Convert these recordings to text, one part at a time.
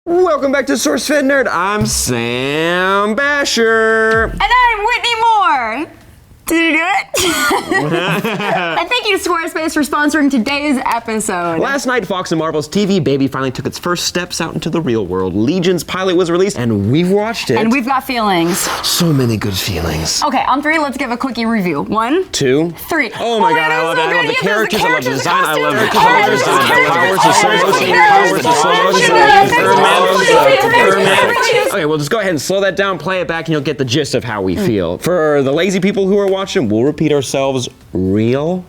Welcome back to SourceFedNERD. I'm Sam Basher. And I'm Whitney Moore. Did you do it? And thank you to Squarespace for sponsoring today's episode. Last night, Fox and Marvel's TV baby finally took its first steps out into the real world. Legion's pilot was released, and we've watched it. And we've got feelings. So many good feelings. Okay, on three, let's give a quickie review. 1, 2, 3. Oh my god, I love it. I love the characters, I love the design, I love the color design, the powers, Okay, well, just go ahead and slow that down, play it back, and you'll get the gist of how we feel. For the lazy people who are watching, we'll repeat ourselves. Real.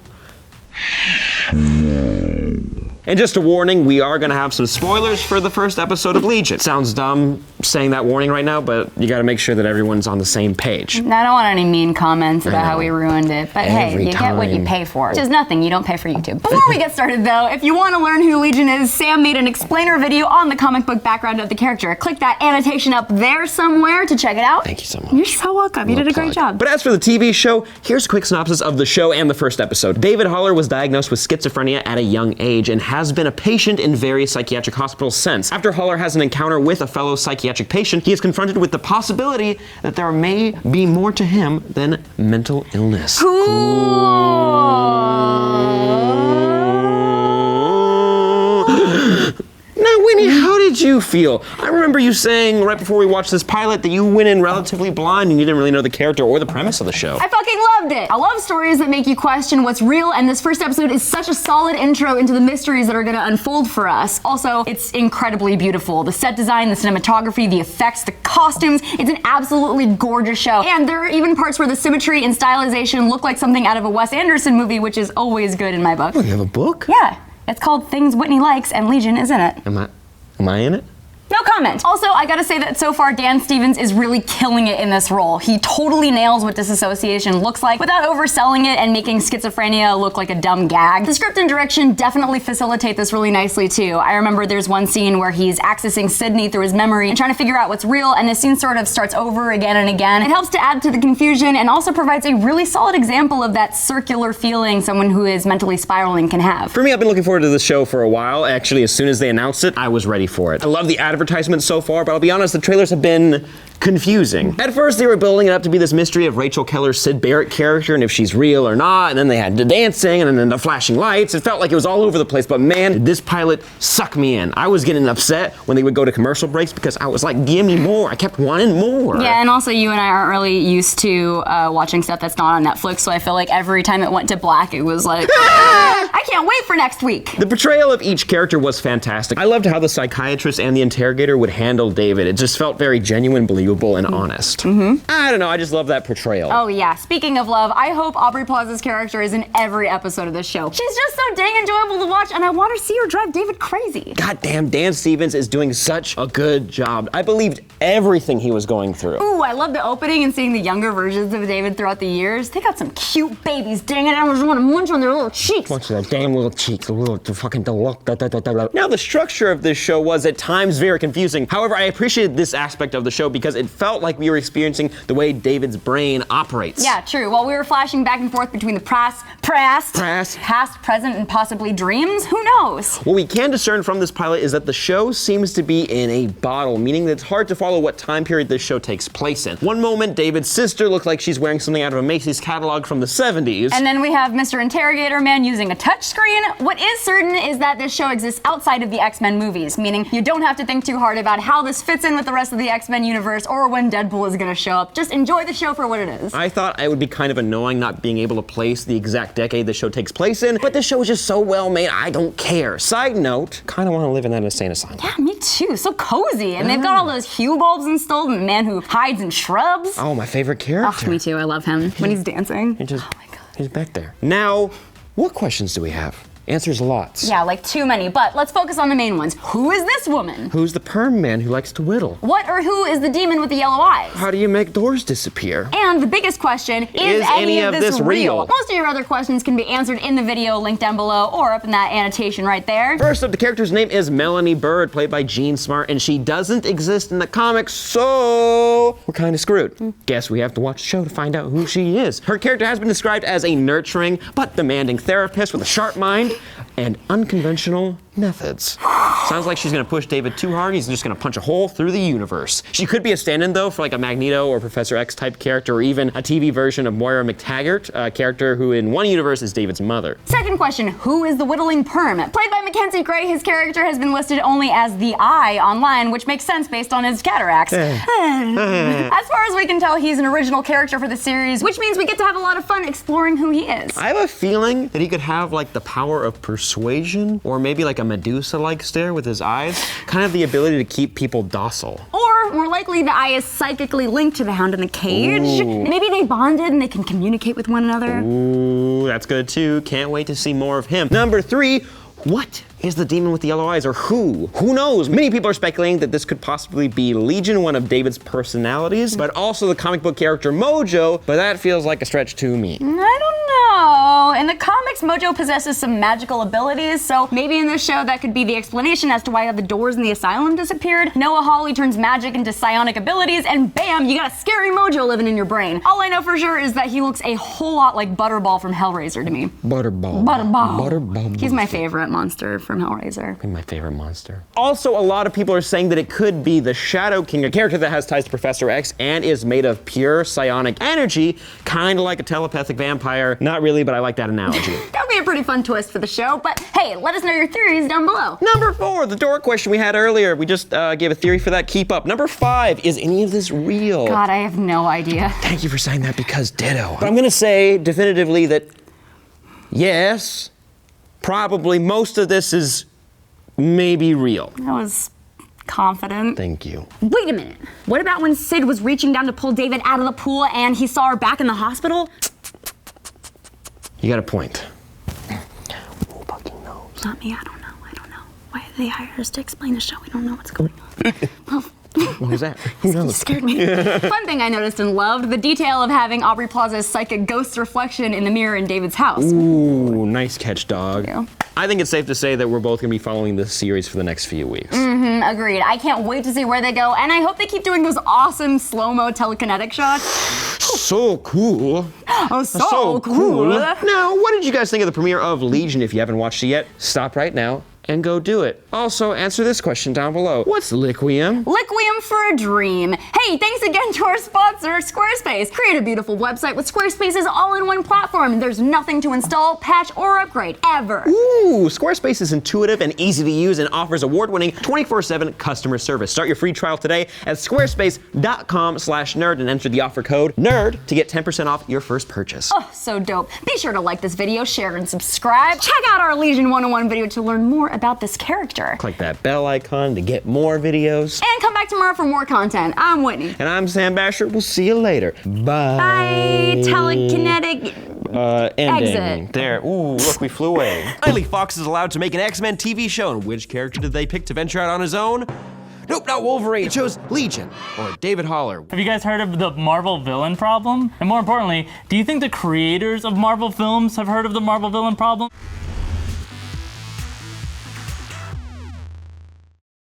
And just a warning, we are gonna have some spoilers for the first episode of Legion. Sounds dumb saying that warning right now, but you gotta make sure that everyone's on the same page. I don't want any mean comments about how we ruined it, but hey, you get what you pay for. Which is nothing, you don't pay for YouTube. Before we get started though, if you wanna learn who Legion is, Sam made an explainer video on the comic book background of the character. Click that annotation up there somewhere to check it out. Thank you so much. You're so welcome, you did a great job. But as for the TV show, here's a quick synopsis of the show and the first episode. David Haller was diagnosed with schizophrenia at a young age and has been a patient in various psychiatric hospitals since. After Haller has an encounter with a fellow psychiatric patient, he is confronted with the possibility that there may be more to him than mental illness. Now, Winnie, how did you feel? I remember you saying right before we watched this pilot that you went in relatively blind and you didn't really know the character or the premise of the show. I fucking loved it. I love stories that make you question what's real, and this first episode is such a solid intro into the mysteries that are gonna unfold for us. Also, it's incredibly beautiful. The set design, the cinematography, the effects, the costumes, it's an absolutely gorgeous show. And there are even parts where the symmetry and stylization look like something out of a Wes Anderson movie, which is always good in my book. Oh, you have a book? Yeah. It's called Things Whitney Likes, and Legion is in it. Am I in it? No comment. Also, I gotta say that so far Dan Stevens is really killing it in this role. He totally nails what disassociation looks like without overselling it and making schizophrenia look like a dumb gag. The script and direction definitely facilitate this really nicely too. I remember there's one scene where he's accessing Sydney through his memory and trying to figure out what's real, and the scene sort of starts over again and again. It helps to add to the confusion and also provides a really solid example of that circular feeling someone who is mentally spiraling can have. For me, I've been looking forward to this show for a while. Actually, as soon as they announced it, I was ready for it. I love the advertisements so far, but I'll be honest, the trailers have been confusing. At first, they were building it up to be this mystery of Rachel Keller's Sid Barrett character and if she's real or not, and then they had the dancing and then the flashing lights. It felt like it was all over the place, but man, did this pilot suck me in. I was getting upset when they would go to commercial breaks because I was like, give me more. I kept wanting more. Yeah, and also you and I aren't really used to watching stuff that's not on Netflix, so I feel like every time it went to black, it was like, I can't wait for next week. The portrayal of each character was fantastic. I loved how the psychiatrist and the interrogator would handle David. It just felt very genuine, believable, and honest. I don't know, I just love that portrayal. Oh yeah, speaking of love, I hope Aubrey Plaza's character is in every episode of this show. She's just so dang enjoyable to watch, and I want to see her drive David crazy. Goddamn, Dan Stevens is doing such a good job. I believed everything he was going through. Ooh, I love the opening and seeing the younger versions of David throughout the years. They got some cute babies, dang it, I just want to munch on their little cheeks. Munch on their damn little cheeks, the little fucking Now, the structure of this show was at times very confusing. However, I appreciated this aspect of the show because it felt like we were experiencing the way David's brain operates. Yeah, true. While we were flashing back and forth between the past, present, and possibly dreams, who knows? What we can discern from this pilot is that the show seems to be in a bottle, meaning that it's hard to follow what time period this show takes place in. One moment, David's sister looked like she's wearing something out of a Macy's catalog from the 70s. And then we have Mr. Interrogator Man using a touchscreen. What is certain is that this show exists outside of the X-Men movies, meaning you don't have to think too hard about how this fits in with the rest of the X-Men universe or when Deadpool is gonna show up. Just enjoy the show for what it is. I thought I would be kind of annoying not being able to place the exact decade the show takes place in, but the show is just so well made, I don't care. Side note, kind of want to live in that insane asylum. Yeah, me too. So cozy. And they've got all those hue bulbs installed and the man who hides in shrubs. Oh, my favorite character. Oh, me too. I love him when he's dancing. Oh my God. He's back there. Now, what questions do we have? Answers lots. Yeah, like too many, but let's focus on the main ones. Who is this woman? Who's the perm man who likes to whittle? What or who is the demon with the yellow eyes? How do you make doors disappear? And the biggest question, is any of this real? Most of your other questions can be answered in the video linked down below or up in that annotation right there. First up, the character's name is Melanie Bird, played by Jean Smart, and she doesn't exist in the comics, so we're kind of screwed. Guess we have to watch the show to find out who she is. Her character has been described as a nurturing but demanding therapist with a sharp mind and unconventional methods. Sounds like she's gonna push David too hard. He's just gonna punch a hole through the universe. She could be a stand-in though for like a Magneto or Professor X type character, or even a TV version of Moira McTaggart, a character who in one universe is David's mother. Second question, who is the Whittling Perm? Played by Mackenzie Gray, his character has been listed only as the Eye online, which makes sense based on his cataracts. As far as we can tell, he's an original character for the series, which means we get to have a lot of fun exploring who he is. I have a feeling that he could have like the power of persuasion, or maybe like a Medusa-like stare with his eyes, kind of the ability to keep people docile. Or, more likely, the Eye is psychically linked to the Hound in the cage. Ooh. Maybe they bonded and they can communicate with one another. Ooh, that's good too. Can't wait to see more of him. Number 3, what is the demon with the yellow eyes, or who? Who knows? Many people are speculating that this could possibly be Legion, one of David's personalities, but also the comic book character Mojo, but that feels like a stretch to me. I don't know. In the comics, Mojo possesses some magical abilities, so maybe in this show that could be the explanation as to why the doors in the asylum disappeared. Noah Hawley turns magic into psionic abilities, and bam, you got a scary Mojo living in your brain. All I know for sure is that he looks a whole lot like Butterball from Hellraiser to me. Butterball. Butterball. He's my favorite monster from Hellraiser. My favorite monster. Also, a lot of people are saying that it could be the Shadow King, a character that has ties to Professor X and is made of pure psionic energy, kind of like a telepathic vampire. Not really, but I like that analogy. That would be a pretty fun twist for the show, but hey, let us know your theories down below. Number 4, the door question we had earlier. We just gave a theory for that. Keep up. Number 5, is any of this real? God, I have no idea. Thank you for saying that, because ditto. But I'm gonna say definitively that yes, probably most of this is maybe real. I was confident. Thank you. Wait a minute. What about when Sid was reaching down to pull David out of the pool and he saw her back in the hospital? You got a point. Who fucking knows? Not me, I don't know. Why did they hire us to explain the show? We don't know what's going on. What was that? Who knows? You scared me. Fun thing I noticed and loved, the detail of having Aubrey Plaza's psychic ghost reflection in the mirror in David's house. Ooh, nice catch, dog. Thank you. I think it's safe to say that we're both gonna be following this series for the next few weeks. Agreed. I can't wait to see where they go, and I hope they keep doing those awesome slow-mo telekinetic shots. So cool. Oh, so cool. Now, what did you guys think of the premiere of Legion? If you haven't watched it yet, stop right now and go do it. Also, answer this question down below. What's Liquium? Liquium for a dream. Hey, thanks again to our sponsor, Squarespace. Create a beautiful website with Squarespace's all-in-one platform. There's nothing to install, patch, or upgrade, ever. Ooh, Squarespace is intuitive and easy to use and offers award-winning 24/7 customer service. Start your free trial today at squarespace.com/nerd and enter the offer code NERD to get 10% off your first purchase. Oh, so dope. Be sure to like this video, share, and subscribe. Check out our Legion 101 video to learn more about this character. Click that bell icon to get more videos. And come back tomorrow for more content. I'm Whitney. And I'm Sam Basher. We'll see you later. Bye. Bye. Telekinetic. Ending. Exit. There. Ooh, look, we flew away. Finally, Fox is allowed to make an X-Men TV show. And which character did they pick to venture out on his own? Nope, not Wolverine. They chose Legion, or David Haller. Have you guys heard of the Marvel villain problem? And more importantly, do you think the creators of Marvel films have heard of the Marvel villain problem?